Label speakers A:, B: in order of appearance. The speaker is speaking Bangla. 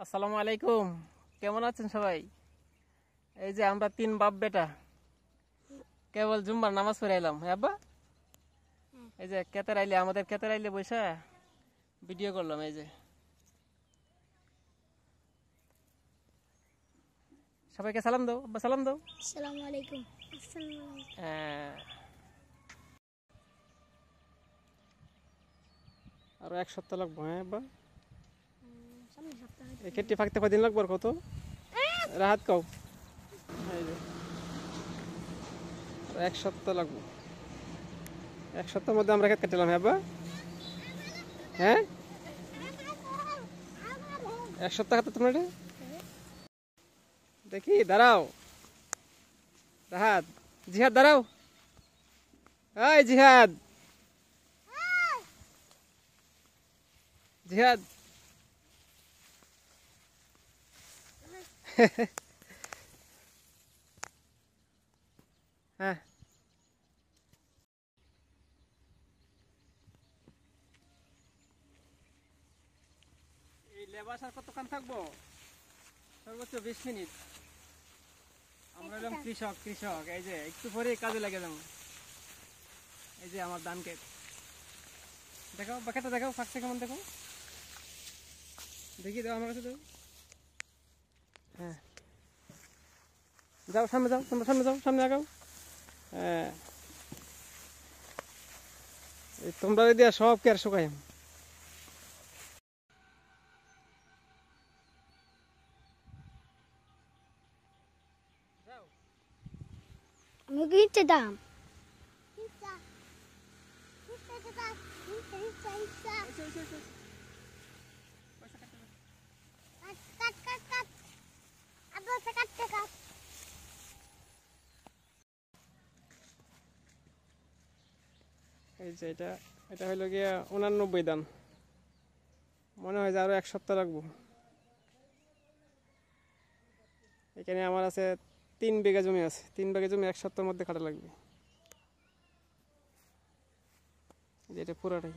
A: আসসালামু আলাইকুম, কেমন আছেন সবাই? এই যে আমরা তিন বাপ বেটা কেবল জুম্মার নামাজ পড়ে এলাম। হ্যাঁ আব্বা, এই যে কেতের আইলে আমাদের কেতের আইলে বসে ভিডিও করলাম। এই যে সবাইকে সালাম দাও আব্বা, সালাম দাও।
B: আসসালামু আলাইকুম।
A: হ্যাঁ, আরো এক সপ্তাহ লাগবো। হ্যাঁ আব্বা, এই খেটটি ফাঁকতে কদিন লাগবো? আর কত রাহাত কও? এই যে আরো এক সপ্তাহ লাগবো। এক সপ্তাহের মধ্যে আমরা খেত কাটলাম। হ্যাঁ আব্বা, হ্যাঁ এক সপ্তাহ খাতে তোমরা এটা দেখি। দাঁড়াও রাহাত, জিহাদ দাঁড়াও। এই জিহাদ, জিহাদ হ্যাঁ, এই লেবাস আর কতক্ষণ থাকবো? সর্বোচ্চ 20 মিনিট। আমরা এলাম কৃষক। এই যে একটু পরে কাজে লাগে যাবো। এই যে আমার ধান ক্ষেত দেখাও, বা খেতে দেখাও, ফাঁকছে কেমন দেখো, দেখি দাও আমার কাছে দাও। হ্যাঁ যাও, সামনে যাও, তোমরা সামনে যাও, সামনে আগাও। হ্যাঁ, এই তোমরা দিয়া সব কে আর শুকাই।
B: আমি কিনতে দাম
A: এই যে এটা এটা হইলো গিয়া 89 দান। মনে হয় যে আরো এক সপ্তাহ লাগবো। এখানে আমার আছে 3 বিঘা জমি আছে। 3 বিঘা জমি এক সপ্তাহের মধ্যে কাটা লাগবে। এটা পুরাটাই।